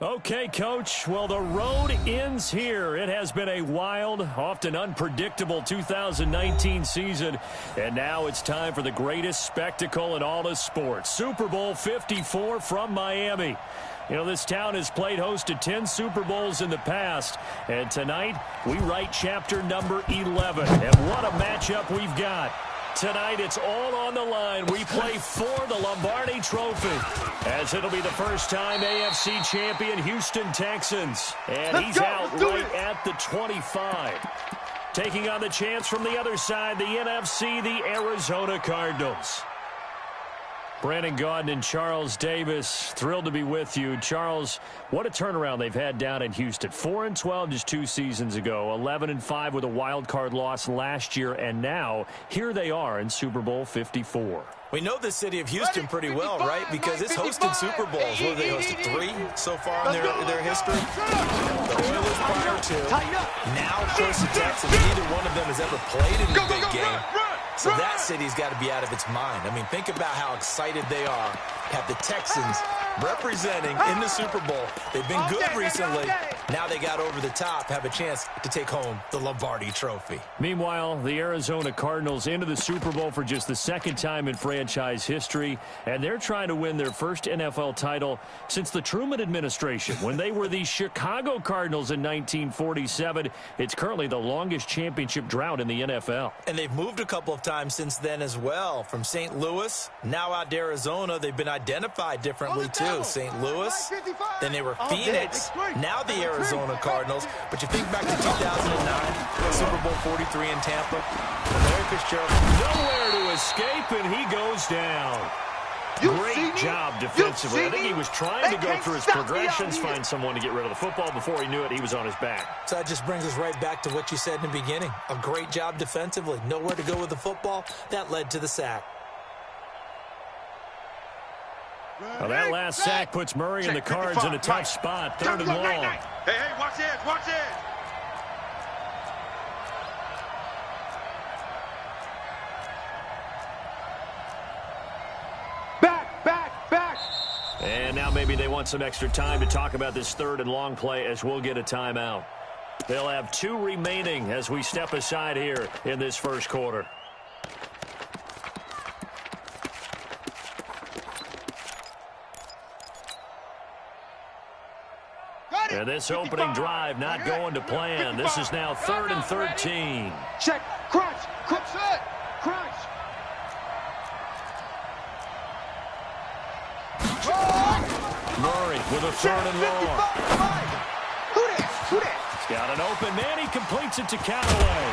Okay, Coach. Well, the road ends here. It has been a wild, often unpredictable 2019 season. And now it's time for the greatest spectacle in all of sports. Super Bowl 54 from Miami. You know, this town has played host to 10 Super Bowls in the past. And tonight, we write chapter number 11. And what a matchup we've got. Tonight, it's all on the line. We play for the Lombardi Trophy, as it'll be the first time AFC champion Houston Texans. And he's out right at the 25. Taking on the chance from the other side, the NFC, the Arizona Cardinals. Brandon Gaudin and Charles Davis, thrilled to be with you. Charles, what a turnaround they've had down in Houston. 4-12 just 2 seasons ago, 11-5 with a wild card loss last year, and now here they are in Super Bowl 54. We know the city of Houston pretty well, right? Because it's hosted Super Bowls. What have they hosted? 3 so far in their history? The Oilers prior to. Now, of course, the Texans. Neither one of them has ever played in a big game. So that city's got to be out of its mind. I mean, think about how excited they are. Have the Texans representing in the Super Bowl. They've been good recently. Now they got over the top, have a chance to take home the Lombardi Trophy. Meanwhile, the Arizona Cardinals into the Super Bowl for just the second time in franchise history, and they're trying to win their first NFL title since the Truman administration when they were the Chicago Cardinals in 1947. It's currently the longest championship drought in the NFL. And they've moved a couple of times since then as well. From St. Louis, now out to Arizona, they've been identified differently too. St. Louis, then they were Phoenix, now the Arizona Cardinals. But you think back to 2009, Super Bowl 43 in Tampa, Larry Fitzgerald nowhere to escape, and he goes down. Great job defensively. I think he was trying to go through his progressions, find someone to get rid of the football. Before he knew it, he was on his back. So that just brings us right back to what you said in the beginning. A great job defensively. Nowhere to go with the football. That led to the sack. Well, that last sack puts Murray and the Cards in a tough spot. 3rd and long. Hey, watch it, watch it. Back. And now maybe they want some extra time to talk about this 3rd and long play, as we'll get a timeout. They'll have 2 remaining as we step aside here in this first quarter. And this opening drive not going to plan. This is now 3rd and 13. Check, crunch, set, crunch. Murray with a 3rd and long. Who that? He's got an open man. He completes it to Callaway.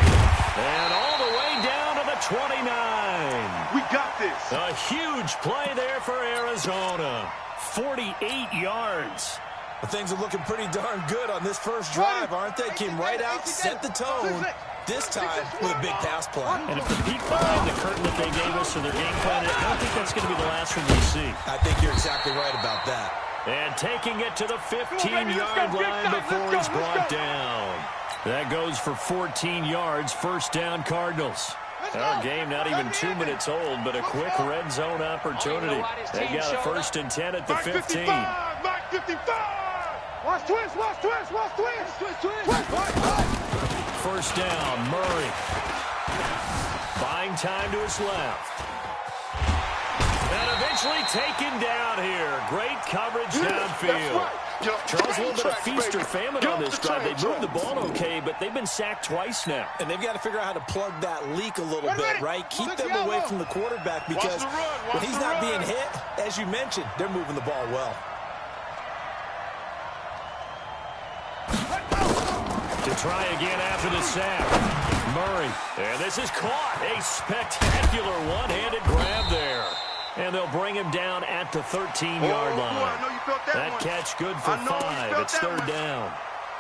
And all the way down to the 29. We got this. A huge play there for Arizona. 48 yards. Well, things are looking pretty darn good on this first drive, aren't they? Came right out, set the tone, this time with a big pass play. And if the peek behind the curtain that they gave us or their game plan, I don't think that's going to be the last one we see. I think you're exactly right about that. And taking it to the 15-yard line before he's brought down. That goes for 14 yards, first down Cardinals. Our game not even 2 minutes old, but a quick red zone opportunity. They got a 1st and 10 at the 15. Mark 55. Watch twist. First down, Murray. Buying time to his left. And eventually taken down here. Great coverage downfield. Charles, a little bit of feast or famine on this drive. They moved the ball okay, but they've been sacked twice now. And they've got to figure out how to plug that leak a little bit, right? Keep them away from the quarterback because when he's not being hit, as you mentioned, they're moving the ball well. To try again after the sack. Murray. And this is caught. A spectacular one-handed grab there. And they'll bring him down at the 13-yard line. That catch good for 5. It's 3rd down.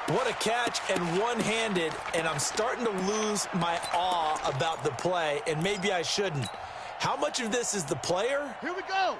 What a catch and one-handed, and I'm starting to lose my awe about the play, and maybe I shouldn't. How much of this is the player? Here we go.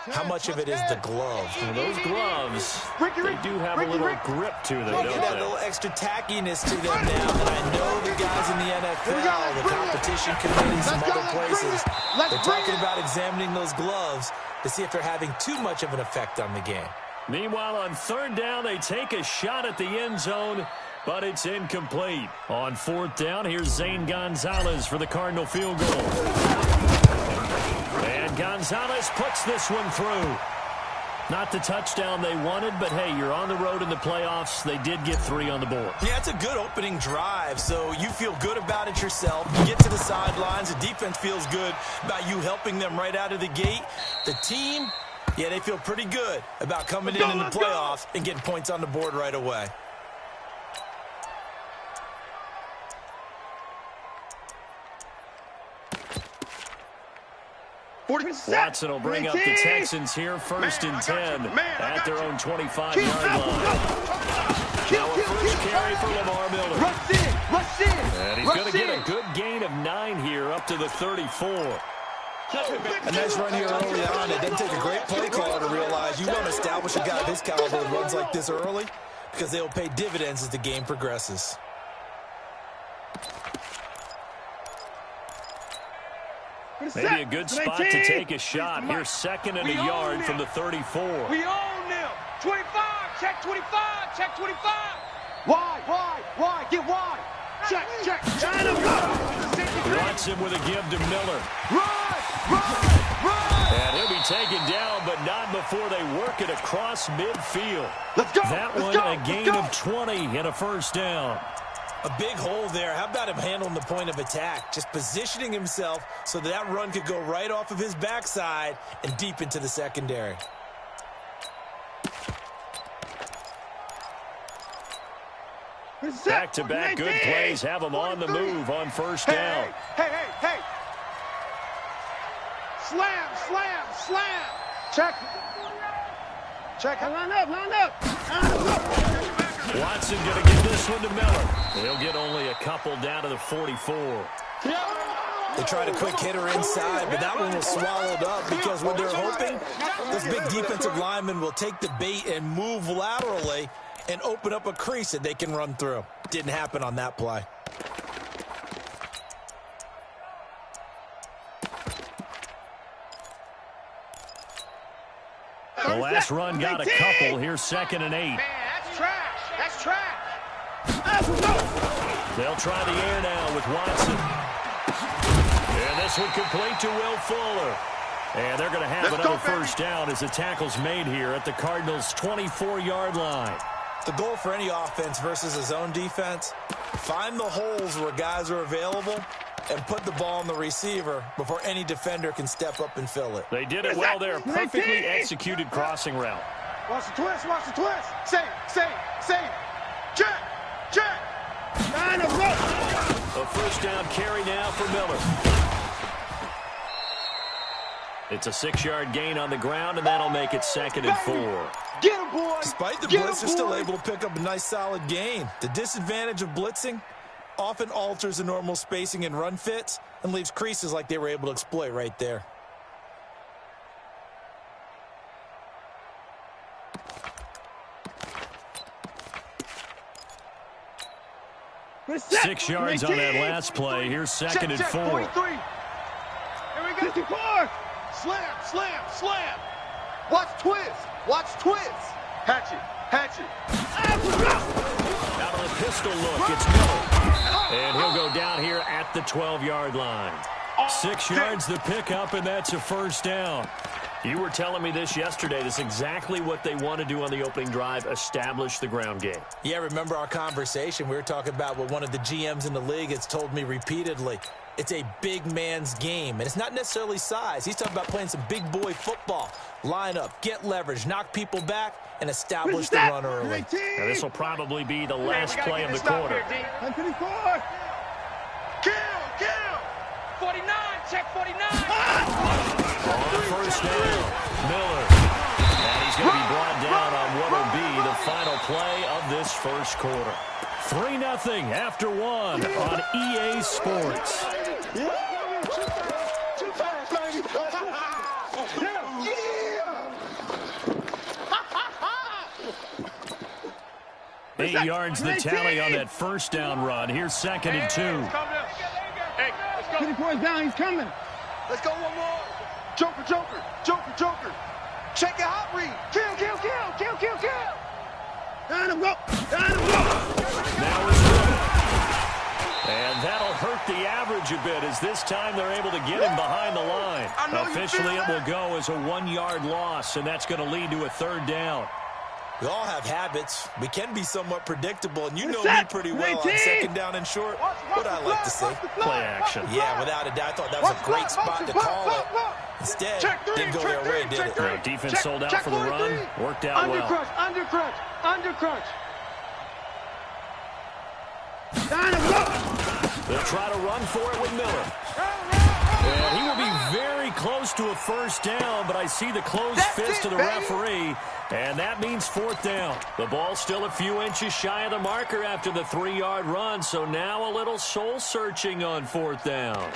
How much of it is the glove? Well, those gloves, they do have a little grip to them, don't They got a they? little extra tackiness to them now, and I know the guys in the NFL, the competition committee, some other places, they're talking about examining those gloves to see if they're having too much of an effect on the game. Meanwhile, on third down, they take a shot at the end zone, but it's incomplete. On fourth down, here's Zane Gonzalez for the Cardinal field goal. And Gonzalez puts this one through. Not the touchdown they wanted, but hey, you're on the road in the playoffs. They did get 3 on the board. Yeah, it's a good opening drive, so you feel good about it yourself. You get to the sidelines. The defense feels good about you helping them right out of the gate. The team, yeah, they feel pretty good about coming in the playoffs and getting points on the board right away. Watson will bring up the Texans here first and 10 at their own 25-yard line. Now a first carry for Lamar Miller. Rush in. And he's going to get a good gain of 9 here up to the 34. A nice run here early on. It doesn't take a great play caller to realize you don't establish a guy of his caliber who runs like this early because they'll pay dividends as the game progresses. Maybe a good spot to take a shot. Here's second and a yard from the 34. We own them. 25. Check 25. Check 25. Wide. Get wide. Check. China, go. Watson with a give to Miller. Run. And he'll be taken down, but not before they work it across midfield. Let's go. That one a gain of 20 and a first down. A big hole there. How about him handling the point of attack? Just positioning himself so that run could go right off of his backside and deep into the secondary. Back-to-back good plays have them on the move on first down. Hey. Slam. Check. Line up. Watson going to give this one to Miller. He'll get only a couple down to the 44. They tried a quick hitter inside, but that one was swallowed up because what they're hoping, this big defensive lineman will take the bait and move laterally and open up a crease that they can run through. Didn't happen on that play. The last run got a couple. Here's second and 8. Man, that's trash. They'll try the air now with Watson. And this one complete to Will Fuller. And they're going to have another first down as the tackle's made here at the Cardinals' 24-yard line. The goal for any offense versus a zone defense, find the holes where guys are available and put the ball on the receiver before any defender can step up and fill it. They did it well there. Perfectly executed crossing route. Watch the twist. Save. Check. A first down carry now for Miller. It's a 6-yard gain on the ground, and that'll make it second and 4. Get him, boy. Despite the blitz, they're still able to pick up a nice, solid gain. The disadvantage of blitzing often alters the normal spacing and run fits and leaves creases like they were able to exploit right there. Six yards on that last play. Here's second and 4. 43. Here we go. 54. Slam. Watch twist. Hatchet. Out of the pistol look, it's Miller. And he'll go down here at the 12-yard line. 6 yards the pickup, and that's a first down. You were telling me this yesterday. This is exactly what they want to do on the opening drive, establish the ground game. Yeah, remember our conversation? We were talking about what one of the GMs in the league has told me repeatedly. It's a big man's game, and it's not necessarily size. He's talking about playing some big boy football. Line up, get leverage, knock people back, and establish the run early. Now, this will probably be the last play of the quarter. 154. Kill. 49. Check 49. On first down, Miller. And he's going to be brought down on what will be the final play of this first quarter. 3-0 after 1 on EA Sports. Too fast, baby. 8 yards the tally on that first down run. Here's second and 2. Hey, let's go. 20 points down, he's coming. Let's go one more. Joker. Check your hot read. Kill, kill, kill, kill, kill, kill. Down him, go. Down him, go. Now it's good. And that'll hurt the average a bit as this time they're able to get him behind the line. Officially, it will go as a 1-yard loss, and that's going to lead to a 3rd down. We all have habits. We can be somewhat predictable, and you know me pretty well on 2nd down and short. What I like to say. Play action. Yeah, without a doubt. I thought that was a great spot to call it. Instead, didn't go their way, did it? No, defense sold out for the run. Worked out well. Undercrunch, undercrunch, undercrunch. Down him, go. They'll try to run for it with Miller. And he will be very close to a 1st down, but I see the closed fist of the referee, and that means 4th down. The ball's still a few inches shy of the marker after the 3-yard run, so now a little soul-searching on 4th down.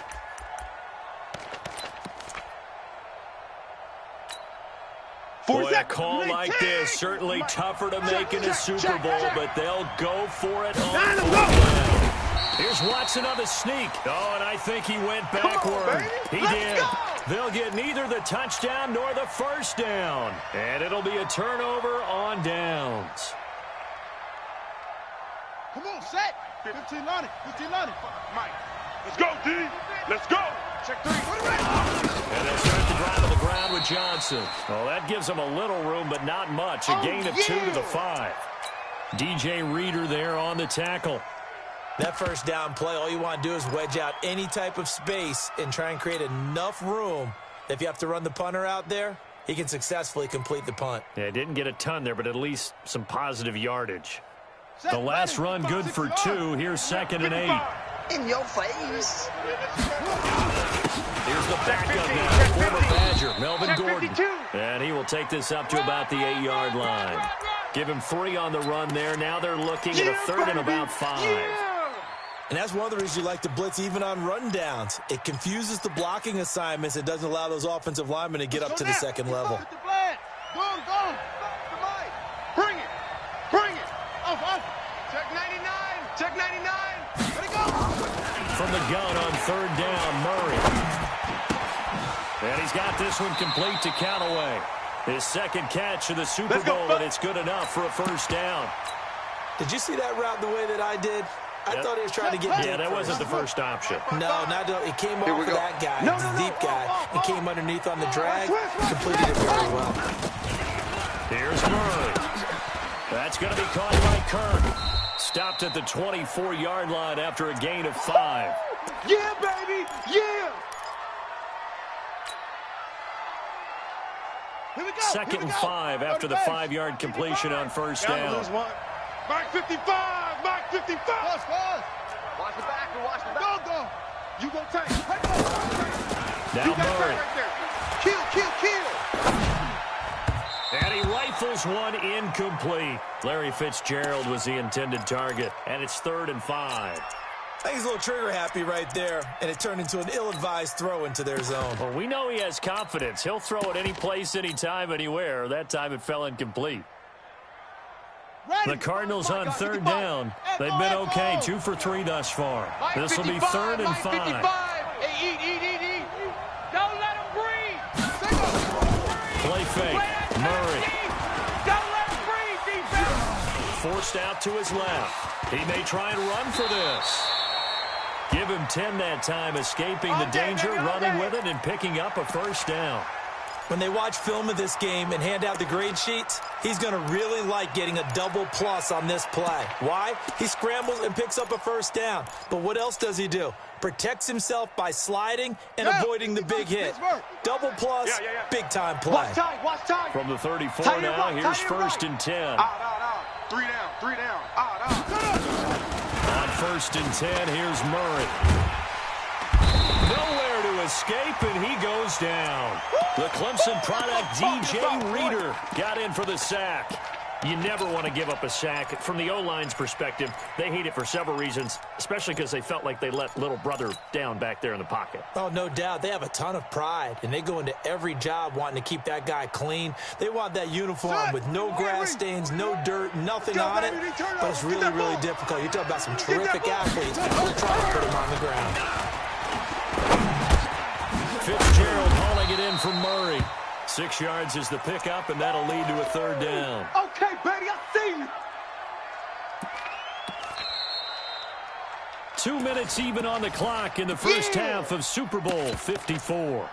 Boy, a call like this, certainly tougher to make in a Super Bowl, but they'll go for it on 4th down. Here's Watson on the sneak. Oh, and I think he went backward. He did. They'll get neither the touchdown nor the 1st down. And it'll be a turnover on downs. Come on, set. 15 line it. 15 line it. Mike. Let's go, D. Let's go. Check 3. And they start the drive on the ground with Johnson. Well, that gives them a little room, but not much. A gain of 2 to the 5. DJ Reader there on the tackle. That 1st down play, all you want to do is wedge out any type of space and try and create enough room. If you have to run the punter out there, he can successfully complete the punt. Yeah, didn't get a ton there, but at least some positive yardage. The last run good for 2. Here's 2nd and 8. In your face. Here's the backup now, former Badger, Melvin Gordon. And he will take this up to about the 8-yard line. Give him 3 on the run there. Now they're looking at a 3rd and about 5. And that's one of the reasons you like to blitz even on rundowns. It confuses the blocking assignments. It doesn't allow those offensive linemen to get up to the 2nd level. Go. Bring it. Bring it. Off. Check 99. Check 99. Let it go. From the gun on 3rd down, Murray. And he's got this one complete to Callaway. His 2nd catch of the Super Bowl, and it's good enough for a 1st down. Did you see that route the way that I did? I thought he was trying to get deep. Yeah, that wasn't the first option. No, it came off of that guy, the deep guy, and came underneath on the drag, completed it very well. Here's Murray. That's going to be caught by Kirk. Stopped at the 24-yard line after a gain of 5. Yeah, baby, yeah. 2nd and 5 after the 5-yard completion on 1st down. Mark 55, Mark 55. Watch the back and watch the back. Go. You go take. Now Murray. Kill. And he rifles one incomplete. Larry Fitzgerald was the intended target, and it's 3rd and 5. I think he's a little trigger happy right there, and it turned into an ill-advised throw into their zone. Well, we know he has confidence. He'll throw it any place, anytime, anywhere. That time it fell incomplete. The Cardinals on 3rd down. They've been okay, 2 for 3 thus far. This will be 3rd and 5. Hey, eat. Don't let him breathe. Play fake. Murray. Don't let him breathe, defense. Forced out to his left. He may try and run for this. Give him 10 that time, escaping the danger, running with it, and picking up a 1st down. When they watch film of this game and hand out the grade sheets, he's going to really like getting a double plus on this play. Why? He scrambles and picks up a 1st down. But what else does he do? Protects himself by sliding and avoiding the big hit. Double plus, big-time play. Watch time. From the 34 now, here's 1st and 10. Three down. On 1st and 10, here's Murray. Nowhere to escape, and he goes down. The Clemson product, DJ Reader, got in for the sack. You never want to give up a sack. From the O-line's perspective, they hate it for several reasons, especially because they felt like they let little brother down back there in the pocket. Oh, no doubt. They have a ton of pride, and they go into every job wanting to keep that guy clean. They want that uniform with no grass stains, no dirt, nothing on it. But it's really, really difficult. You're talking about some terrific athletes, but we're trying to put him on the ground. Fitzgerald hauling it in for Murray. 6 yards is the pickup, and that'll lead to a third down. Okay, baby, I see you. 2 minutes even on the clock in the first half of Super Bowl 54.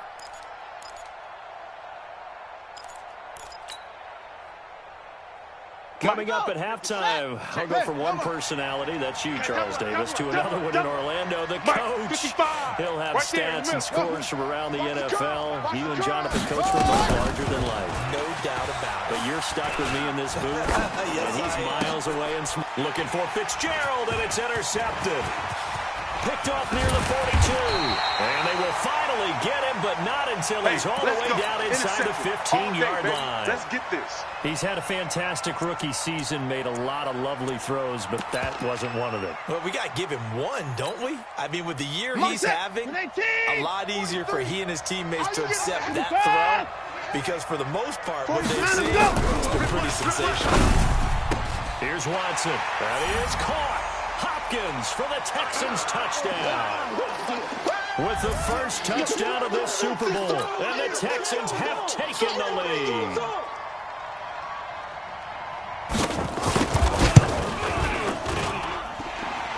Coming up at halftime, I'll go from one personality, that's you, Charles Davis, to another one in Orlando. The coach, he'll have stats and scores from around the NFL. You and Jonathan Coach were both larger than life. No doubt about it. But you're stuck with me in this booth, Yes, and he's miles away and looking for Fitzgerald, and it's intercepted. Picked off near the 42. And they will finally get him, but not until he's all the way down inside the 15-yard line. Let's get this. He's had a fantastic rookie season, made a lot of lovely throws, but that wasn't one of them. Well, we got to give him one, don't we? I mean, with the year he's having, a lot easier for he and his teammates to accept that throw, because for the most part, what they've seen has been pretty sensational. Here's Watson. That is caught. Hopkins for the Texans touchdown. With the first touchdown of this Super Bowl, and the Texans have taken the lead.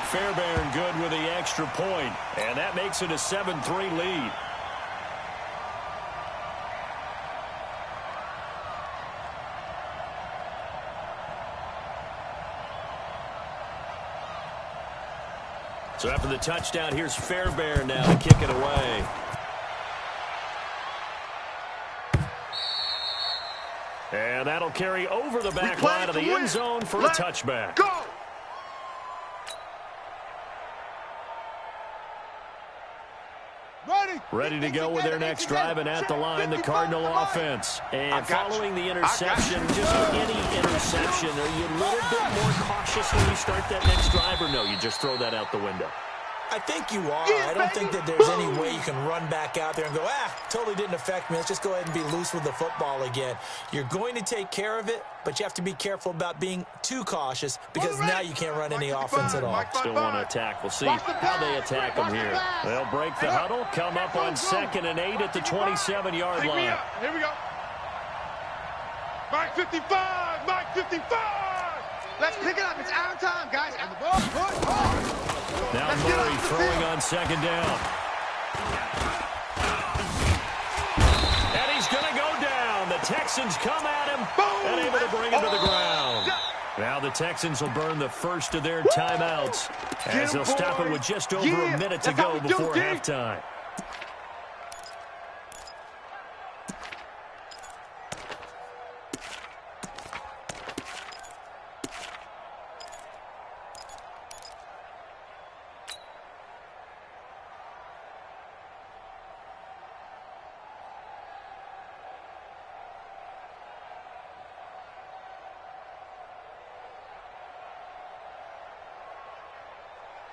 Fairbairn good with the extra point, and that makes it a 7-3 lead. So after the touchdown, here's Fairbairn now to kick it away. And that'll carry over the back line of the end zone for a touchback. Go! Ready to go with their next drive, and at the line, the Cardinal offense. And following the interception, just any interception, are you a little bit more cautious when you start that next drive, or no, you just throw that out the window? I think you are. I don't think that there's any way you can run back out there and go, totally didn't affect me. Let's just go ahead and be loose with the football again. You're going to take care of it, but you have to be careful about being too cautious, because now you can't run any offense at all. Still want to attack. We'll see how they attack them here. They'll break the huddle, come up on 2nd and 8 at the 27-yard line. Here we go. Mike 55, Mike 55. Let's pick it up. It's our time, guys. And the ball. Now Murray throwing on 2nd down. And he's going to go down. The Texans come at him and able to bring him to the ground. Now the Texans will burn the first of their timeouts as they'll stop it with just over a minute to go before halftime.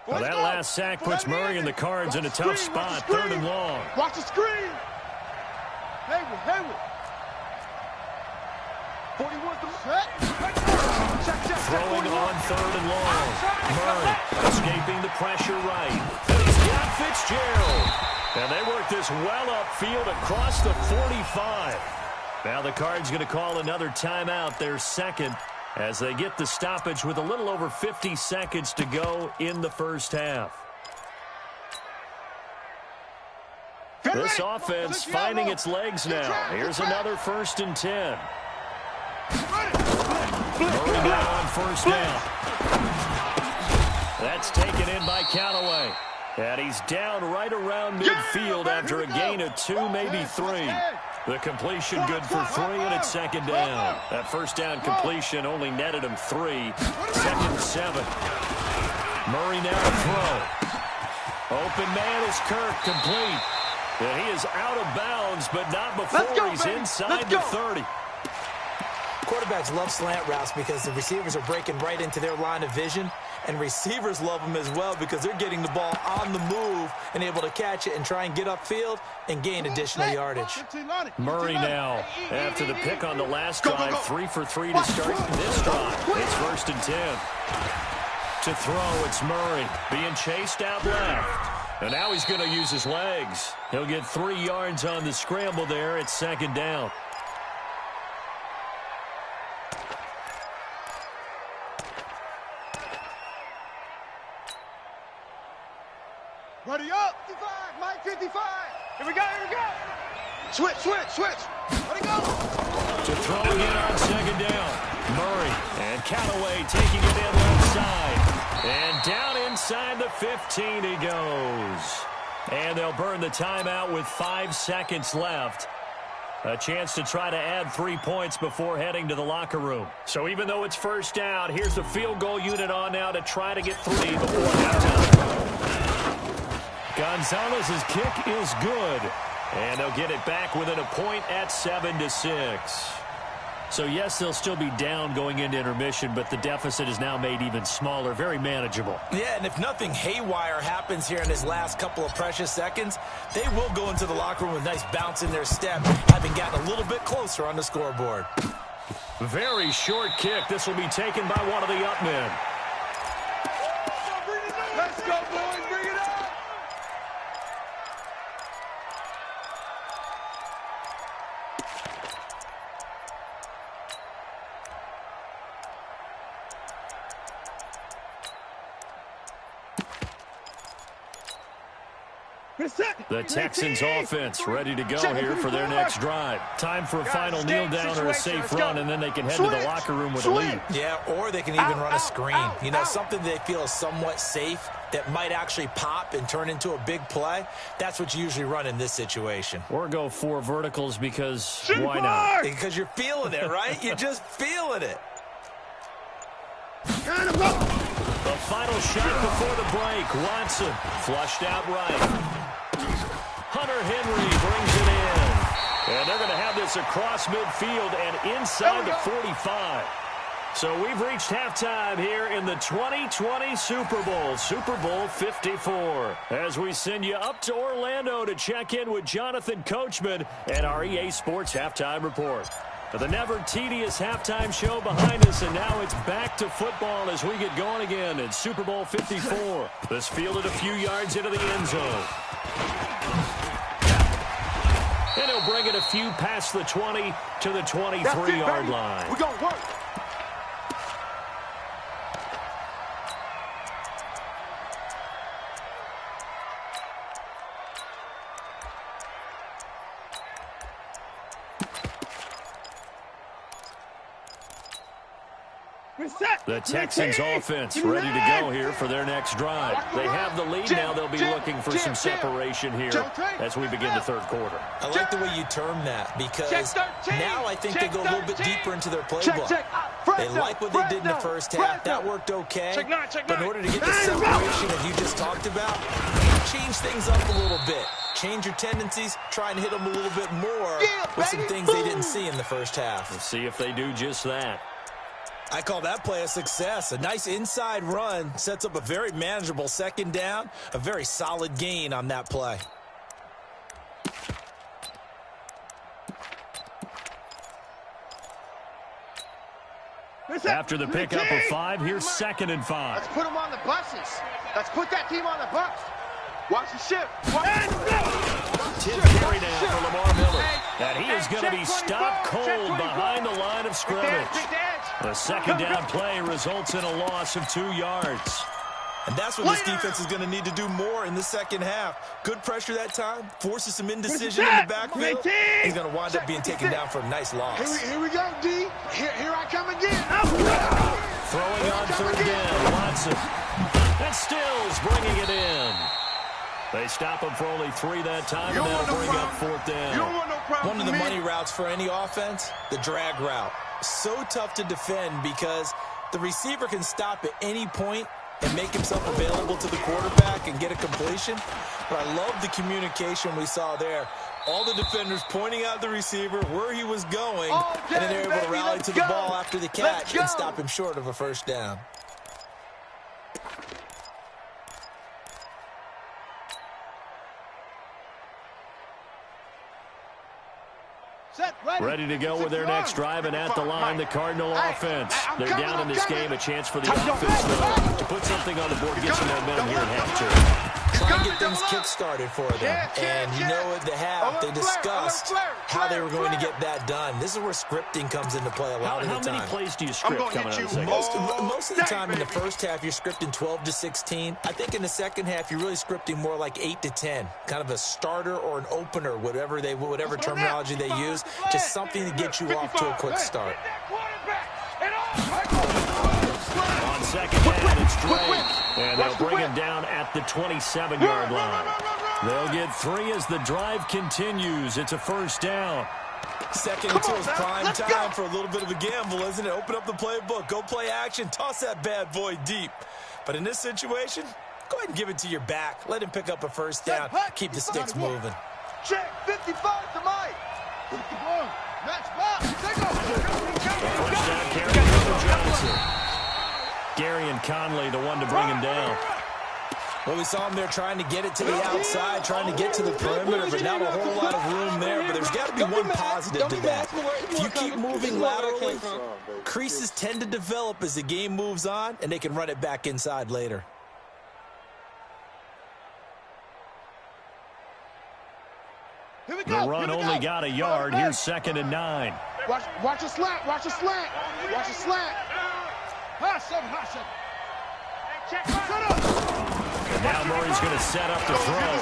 Well, that last sack puts Murray and the Cards in a tough spot, 3rd and long. Watch the screen. Hayward. 41's the set. Throwing on 3rd and long. Murray escaping the pressure right. And he's got Fitzgerald. And they work this well upfield across the 45. Now the Cards going to call another timeout, their second, as they get the stoppage with a little over 50 seconds to go in the first half. This offense finding its legs now. Here's another 1st and 10. Murray now on 1st down. That's taken in by Callaway. And he's down right around midfield after a gain of 2, maybe 3. The completion good for 3, and it's 2nd down. That 1st down completion only netted him 3. 2nd and 7. Murray now to throw. Open man is Kirk, complete. And he is out of bounds, but not before he's inside the 30. Quarterbacks love slant routes because the receivers are breaking right into their line of vision, and receivers love them as well because they're getting the ball on the move and able to catch it and try and get upfield and gain additional yardage. Murray now, after the pick on the last drive, 3 for 3 to start this drive. It's 1st and 10. To throw, it's Murray being chased out left. And now he's going to use his legs. He'll get 3 yards on the scramble there at 2nd down. Here we go, here we go. Switch, switch, switch. Let it go. To throw again on second down. Murray and Callaway taking it in left side. And down inside the 15 he goes. And they'll burn the timeout with 5 seconds left. A chance to try to add 3 points before heading to the locker room. So even though it's first down, here's the field goal unit on now to try to get 3 before halftime. Gonzalez's kick is good. And they'll get it back within a point at 7-6. So, yes, they'll still be down going into intermission, but the deficit is now made even smaller, very manageable. Yeah, and if nothing haywire happens here in his last couple of precious seconds, they will go into the locker room with a nice bounce in their step, having gotten a little bit closer on the scoreboard. Very short kick. This will be taken by one of the up men. Let's go, boys. Bring it up. The Texans offense ready to go here for their next drive. Time for a final kneel down or a safe run, and then they can head to the locker room with a lead. Yeah, or they can even run a screen. You know, something they feel is somewhat safe that might actually pop and turn into a big play. That's what you usually run in this situation. Or go 4 verticals because why not? Because you're feeling it, right? You're just feeling it. The final shot before the break. Watson flushed out right. Hunter Henry brings it in. And they're going to have this across midfield and inside the 45. So we've reached halftime here in the 2020 Super Bowl, Super Bowl 54. As we send you up to Orlando to check in with Jonathan Coachman and our EA Sports Halftime Report. The never tedious halftime show behind us, and now it's back to football as we get going again in Super Bowl 54. This fielded a few yards into the end zone. And he'll bring it a few past the 20 to the 23-yard line. We're going to work. The Texans offense ready to go here for their next drive. They have the lead now. They'll be looking for some separation here as we begin the third quarter. I like the way you term that because now I think they go a little bit deeper into their playbook. They like what they did in the first half. That worked okay. But in order to get the separation that you just talked about, change things up a little bit. Change your tendencies, try and hit them a little bit more with some things they didn't see in the first half. Let's see if they do just that. I call that play a success. A nice inside run sets up a very manageable second down, a very solid gain on that play. After the pickup of 5, here's 2nd and 5. Let's put them on the buses. Let's put that team on the bus. Watch the ship. 10th carry now for Lamar Miller. And he is going to be stopped cold behind the line of scrimmage. The second down play results in a loss of 2 yards. And that's what this defense is going to need to do more in the second half. Good pressure that time, forces some indecision in the backfield. He's going to wind up being taken down for a nice loss. Here we go, D. Here I come again. Throwing on 3rd down, Watson. And Stills bringing it in. They stop him for only 3 that time, and that'll bring up 4th down. You don't want no problem. One of the money routes for any offense, the drag route. So tough to defend because the receiver can stop at any point and make himself available to the quarterback and get a completion. But I love the communication we saw there. All the defenders pointing out the receiver where he was going, and then they're able to rally to the ball after the catch and stop him short of a first down. Ready to go with their next drive, and at the line, the Cardinal offense. They're down in this game, a chance for the offense to put something on the board, get some momentum here at halftime. try and get things kick-started for them. And you know at the half, they discussed how they were going to get that done. This is where scripting comes into play a lot of the time. How many plays do you script coming out of the second? Most of the time in the first half, you're scripting 12 to 16. I think in the second half, you're really scripting more like 8 to 10. Kind of a starter or an opener, whatever terminology they use. Just something to get you off to a quick start. On second down, it's Drake. And they'll bring him down at the 27-yard line. They'll get 3 as the drive continues. It's a first down. Second and 2 is prime time for a little bit of a gamble, isn't it? Open up the playbook. Go play action. Toss that bad boy deep. But in this situation, go ahead and give it to your back. Let him pick up a first down. Keep the sticks moving. Check 55 to Mike. Match back. First down carry for Johnson. Gary and Conley, the one to bring him down. Well, we saw him there trying to get it to the outside, trying to get to the perimeter, but not a whole lot of room there. But there's got to be one positive to that. If you keep moving laterally, creases tend to develop as the game moves on, and they can run it back inside later. The run only got a yard. Here's 2nd and 9. Watch a slant. Watch a slant. Watch a slant. And now Murray's going to set up to throw.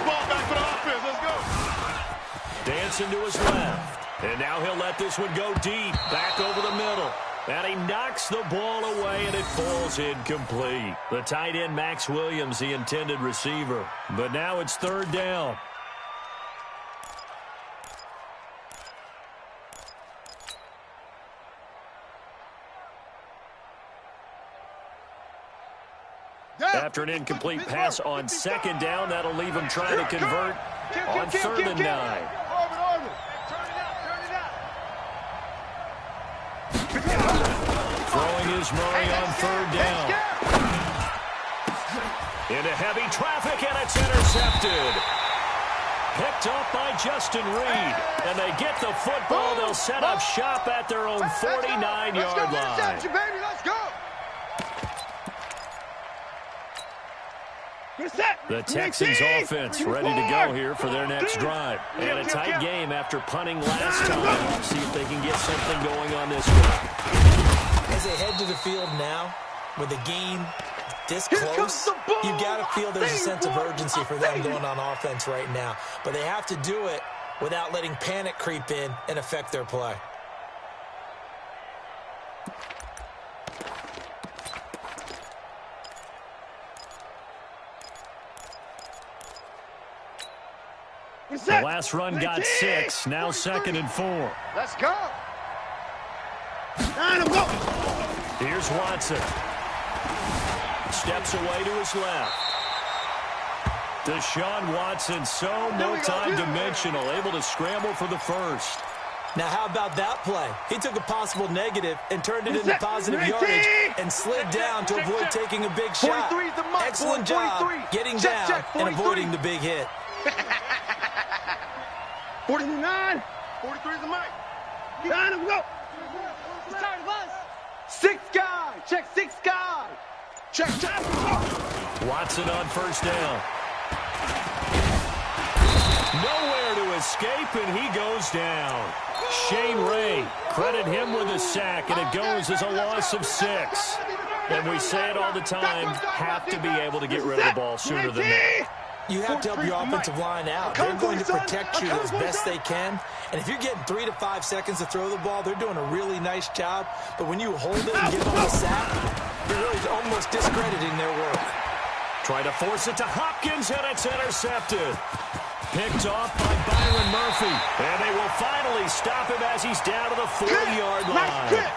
Dancing to his left. And now he'll let this one go deep. Back over the middle. And he knocks the ball away, and it falls incomplete. The tight end, Max Williams, the intended receiver. But now it's 3rd down. After an incomplete pass on 2nd down, that'll leave him trying to convert on 3rd and 9. Throwing is Murray on 3rd down. Into heavy traffic, and it's intercepted. Picked up by Justin Reed. And they get the football. They'll set up shop at their own 49-yard line. Let's go. The Texans offense ready to go here for their next drive. And a tight game after punting last time. See if they can get something going on this one. As they head to the field now, with the game this close, you've got to feel there's a sense of urgency for them going on offense right now. But they have to do it without letting panic creep in and affect their play. The last run got 6. Now 2nd and 4. Let's go. Here's Watson. Steps away to his left. Deshaun Watson, so multi-dimensional, able to scramble for the first. Now, how about that play? He took a possible negative and turned it into positive yardage and slid down to avoid taking a big shot. Excellent job getting down and avoiding the big hit. 49. 43 is the mic. Line him, go. He's tired of us. 6 guy. Check 6 guy. Check. Watson on first down. Nowhere to escape, and he goes down. Shane Ray, credit him with a sack, and it goes as a loss of 6. And we say it all the time, have to be able to get rid of the ball sooner than that. You have to help your offensive line out. They're going to protect you as best they can. And if you're getting 3 to 5 seconds to throw the ball, they're doing a really nice job. But when you hold it and give them a sack, you're really almost discrediting their work. Try to force it to Hopkins, and it's intercepted. Picked off by Byron Murphy. And they will finally stop him as he's down to the 40-yard line.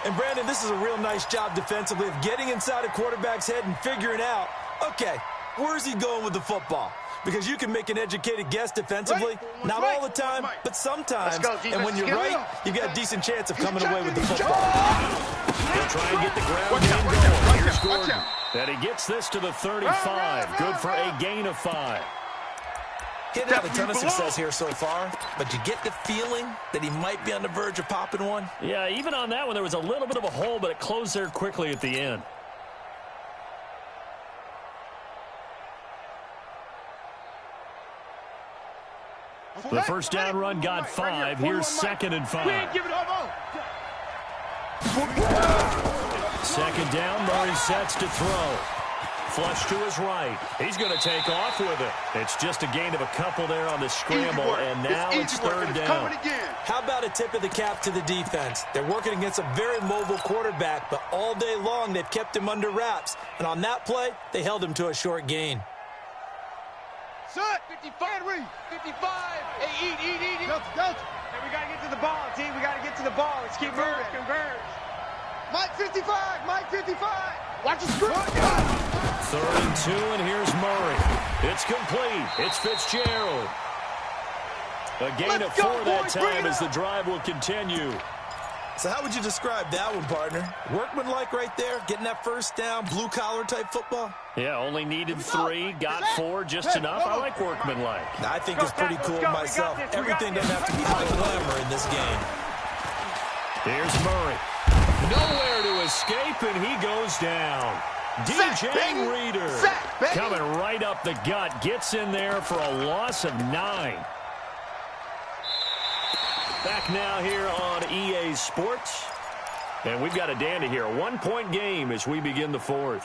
And, Brandon, this is a real nice job defensively of getting inside a quarterback's head and figuring out, okay, where's he going with the football? Because you can make an educated guess defensively. Not all the time, but sometimes. And when you're right, you've got a decent chance of coming away with the football. They'll try and get the ground game going. Here's Gordon. And he gets this to the 35. Good for a gain of 5. He didn't have a ton of success here so far, but you get the feeling that he might be on the verge of popping one. Yeah, even on that one, there was a little bit of a hole, but it closed there quickly at the end. The first down run got 5. Here's 2nd and 5. Second down, Murray sets to throw. Flush to his right. He's going to take off with it. It's just a gain of a couple there on the scramble, and now it's 3rd down. How about a tip of the cap to the defense? They're working against a very mobile quarterback, but all day long they've kept him under wraps. And on that play, they held him to a short gain. 55. Hey, eat. Go. Hey, we got to get to the ball, team. We got to get to the ball. Let's keep moving. Converge. Mike 55. Watch the screen. 3rd and 2, and here's Murray. It's complete. It's Fitzgerald. A gain of 4 that time as the drive will continue. So how would you describe that one, partner? Workmanlike right there, getting that first down, blue-collar type football? Yeah, only needed 3, got 4, just enough. I like workmanlike. I think it's pretty cool myself. Everything doesn't have to be high glamour in this game. Here's Murray. Nowhere to escape, and he goes down. DJ Reader coming right up the gut. Gets in there for a loss of 9. Back now here on EA Sports. And we've got a dandy here. A 1-point game as we begin the 4th.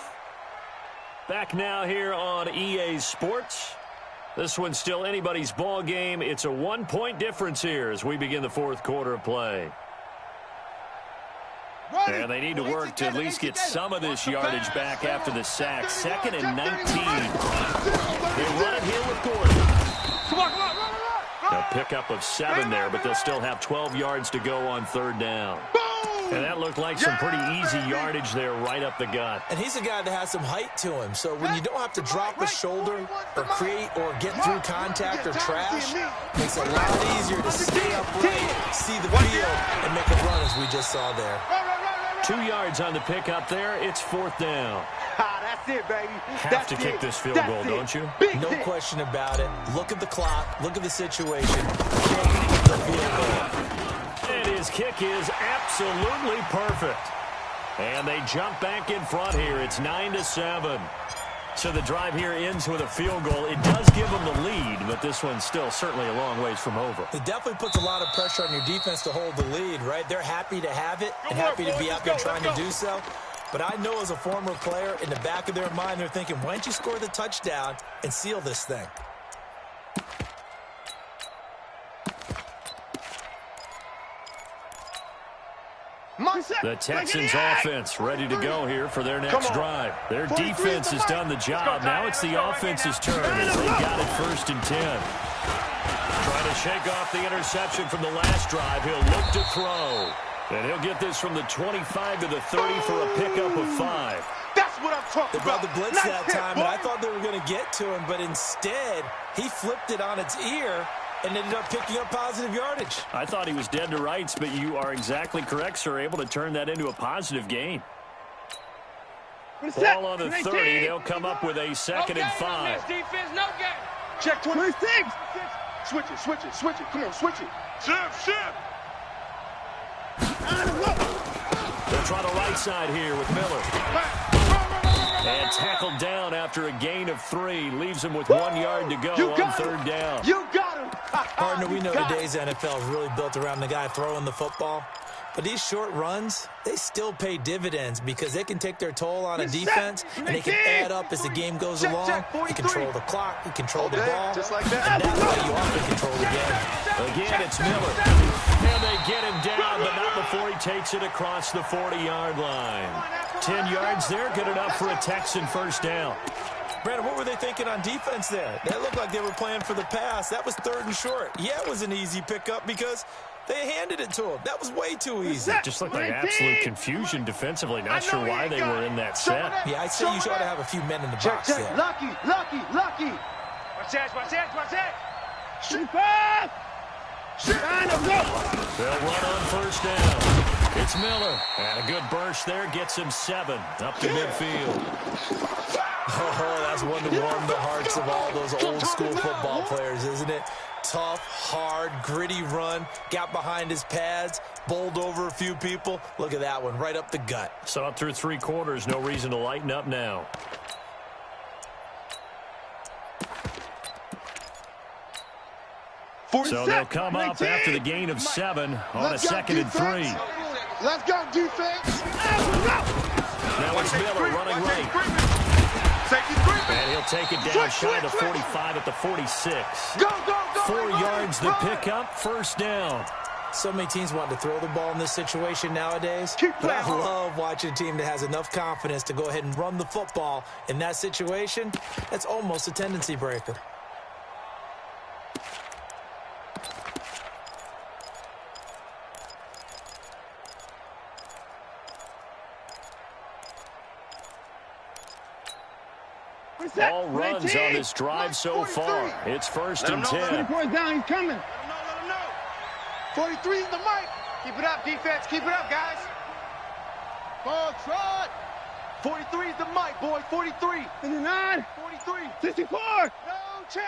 Back now here on EA Sports. This one's still anybody's ball game. It's a 1-point difference here as we begin the 4th quarter of play. And they need to work to at least get some of this yardage back after the sack. 2nd and 19. They run it here with Gordon. Come on. A pickup of 7 there, but they'll still have 12 yards to go on 3rd down. And that looked like some pretty easy yardage there right up the gut. And he's a guy that has some height to him. So when you don't have to drop a shoulder or create or get through contact or trash, it makes it a lot easier to stay upright, see the field, and make a run as we just saw there. 2 yards on the pickup there. It's 4th down. That's it, baby. Have to kick this field goal, don't you? No question about it. Look at the clock. Look at the situation. The field goal. And his kick is absolutely perfect. And they jump back in front here. It's 9-7. So the drive here ends with a field goal. It does give them the lead, but this one's still certainly a long ways from over. It definitely puts a lot of pressure on your defense to hold the lead, right? They're happy to have it and happy to be out there trying to do so. But I know as a former player, in the back of their mind, they're thinking, why don't you score the touchdown and seal this thing? The Texans offense ready to go here for their next drive. Their defense has done the job. Now it's the offense's turn as they got it 1st and 10. Trying to shake off the interception from the last drive. He'll look to throw. And he'll get this from the 25 to the 30 for a pickup of 5. That's what I'm talking about. They brought the blitz that time, and I thought they were going to get to him, but instead, he flipped it on its ear and ended up picking up positive yardage. I thought he was dead to rights, but you are exactly correct, sir. Able to turn that into a positive gain. Ball on the 30. They'll come up with a 2nd and 5. Defense, no game. Check 26. Switch it. Come on, switch it. Shift. They'll try the right side here with Miller. And tackled down after a gain of 3. Leaves him with 1 yard to go on 3rd down. You got him. Partner, we know today's NFL is really built around the guy throwing the football. But these short runs, they still pay dividends because they can take their toll on a defense, and they can add up as the game goes along. You control the clock, you control the ball, just like that. And that's how you often control the game. Again, it's Miller. And they get him down, but not before he takes it across the 40-yard line. 10 yards there, good enough for a Texan 1st down. Brandon, what were they thinking on defense there? That looked like they were playing for the pass. That was 3rd and short. Yeah, it was an easy pickup because they handed it to him. That was way too easy. Just looked like absolute confusion defensively. Not sure why they were in that set. Yeah, I'd say you ought to have a few men in the box there. Lucky. Watch that. Shoot pass. They'll run on 1st down. It's Miller. And a good burst there gets him 7 up to midfield. Oh, that's one to warm the hearts of all those old school football players, isn't it? Tough, hard, gritty run. Got behind his pads, bowled over a few people. Look at that one, right up the gut. So up through 3 quarters, no reason to lighten up now. So they'll come up after the gain of 7 on a 2nd and 3. Let's go, defense. Now it's Miller running right. And he'll take it down shy of the 45 at the 46. 4 yards the pickup, first down. So many teams want to throw the ball in this situation nowadays. But I love watching a team that has enough confidence to go ahead and run the football in that situation. That's almost a tendency breaker. All runs on this drive so far. It's 1st and 10. 20 points down, he's coming. Let him know. 43 is the mic. Keep it up, defense. Keep it up, guys. Ball trot. 43 is the mic, boys. 43. 59. 43. 64. No chance.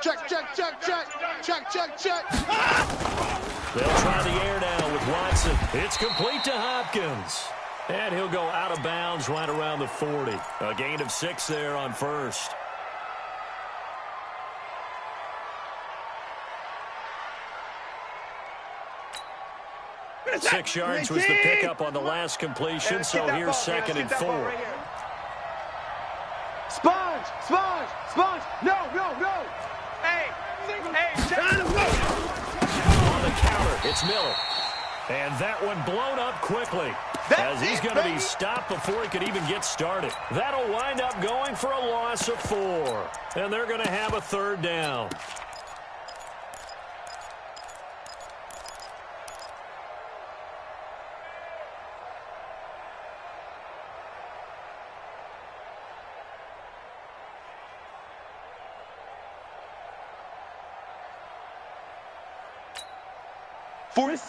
Check. They'll try the air now with Watson. It's complete to Hopkins. And he'll go out of bounds right around the 40. A gain of 6 there on first. 6 yards was the pickup on the last completion, so here's 2nd and 4. Sponge. No. Hey. On the counter, it's Miller. And that one blown up quickly, as he's going to be stopped before he could even get started. That'll wind up going for a loss of 4. And they're going to have a 3rd down.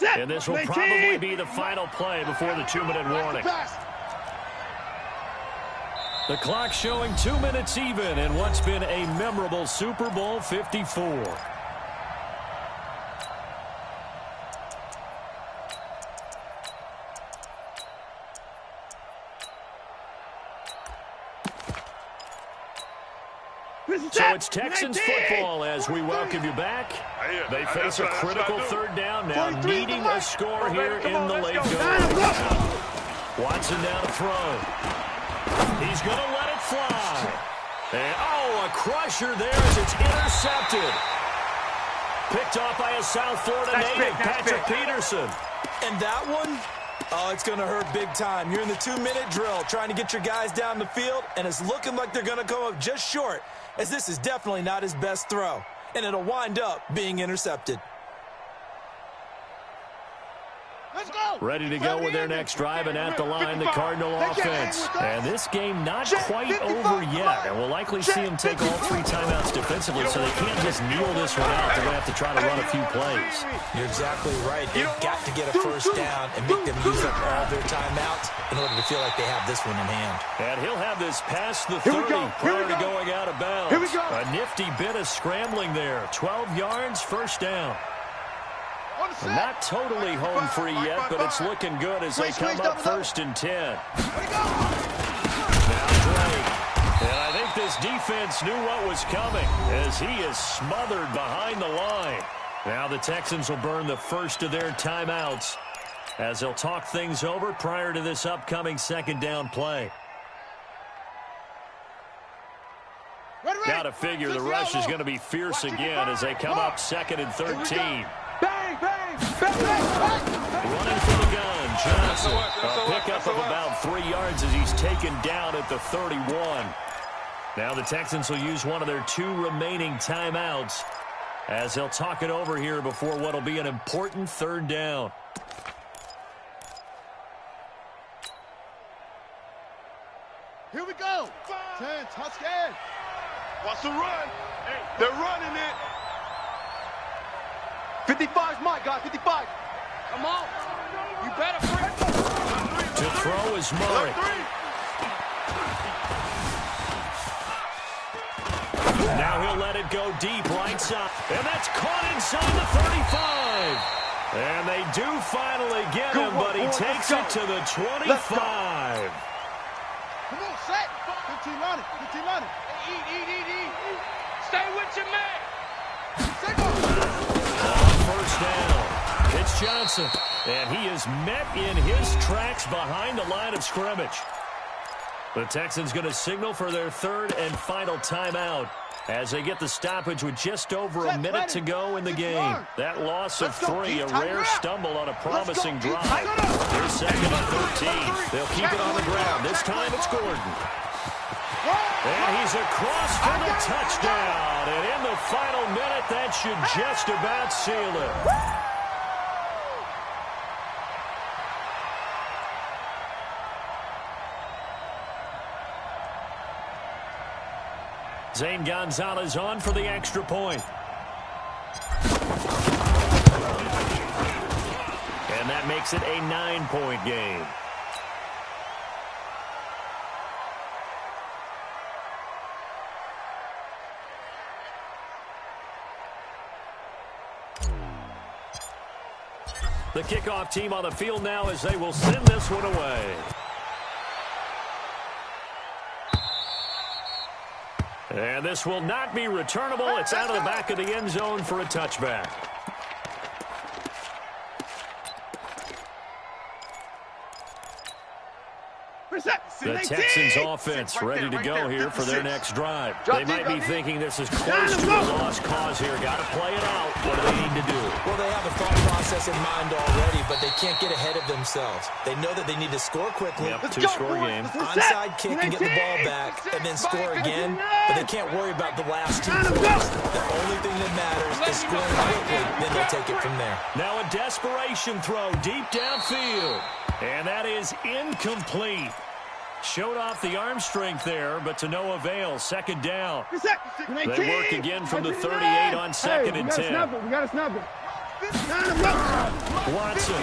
And this will probably be the final play before the 2-minute warning. The clock showing 2 minutes even in what's been a memorable Super Bowl 54. So it's Texans football as we welcome you back. They face a critical 3rd down now, needing a score here in the late going. Watson down to throw. He's going to let it fly. And, a crusher there as it's intercepted. Picked off by a South Florida native, Patrick Peterson. And that one, it's going to hurt big time. You're in the 2-minute drill trying to get your guys down the field, and it's looking like they're going to come up just short, as this is definitely not his best throw, and it'll wind up being intercepted. Let's go. Ready to go with their next drive, and at the line, the Cardinal offense. And this game not quite over yet, and we'll likely see them take all 3 timeouts defensively, so they can't just kneel this one out. They're going to have to try to run a few plays. You're exactly right. They've got to get a 1st down and make them use up all their timeouts in order to feel like they have this one in hand. And he'll have this past the 30 prior to going out of bounds. A nifty bit of scrambling there. 12 yards, 1st down. Not totally home free yet, but it's looking good as they come up 1st and 10. Now Drake. And I think this defense knew what was coming as he is smothered behind the line. Now the Texans will burn the first of their timeouts as they'll talk things over prior to this upcoming 2nd down play. Got to figure the rush is going to be fierce again as they come up 2nd and 13. Bang. Running from the gun, Johnson. A pickup of about 3 yards as he's taken down at the 31. Now the Texans will use one of their 2 remaining timeouts as they'll talk it over here before what will be an important 3rd down. Here we go. 10, touchdown. Watch the run. They're running it. 55's Mike, guys. 55. Come on. You better bring. To throw is Murray. Now he'll let it go deep right side. And that's caught inside the 35. And they do finally get him, but he takes it to the 25. Come on, set. 15 running. Eat. Stay with your man. Johnson. And he is met in his tracks behind the line of scrimmage. The Texans going to signal for their third and final timeout as they get the stoppage with just over a minute to go in the game. That loss of 3, a rare stumble on a promising drive. Here's second and 13. They'll keep it on the ground. This time it's Gordon. And he's across for the touchdown. And in the final minute, that should just about seal it. Zane Gonzalez on for the extra point. And that makes it a 9-point game. The kickoff team on the field now as they will send this one away. And this will not be returnable. It's out of the back of the end zone for a touchback. The Texans offense ready to go here for their next drive. They might be thinking this is close to a lost cause here. Got to play it out. What do they need to do? Well, they have a thought process in mind already, but they can't get ahead of themselves. They know that they need to score quickly. Yep, two-score game. Onside kick and get the ball back and then score again, but they can't worry about the last 2 plays. The only thing that matters is scoring quickly, then they'll take it from there. Now a desperation throw deep downfield, and that is incomplete. Showed off the arm strength there, but to no avail. Second down. They work again from the 38 on second and 10. We got to snap it. Watson.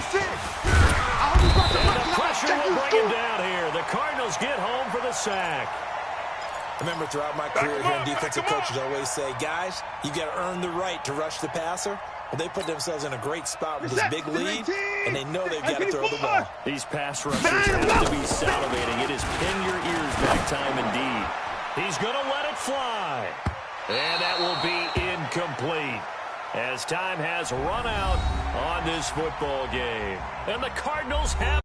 And the pressure will bring him down here. The Cardinals get home for the sack. I remember throughout my career here, defensive coaches always say, guys, you got to earn the right to rush the passer. Well, they put themselves in a great spot with this big lead, and they know they've got to throw the ball. These pass rushers have to be salivating. It is pin your ears back time indeed. He's going to let it fly. And that will be incomplete as time has run out on this football game. And the Cardinals have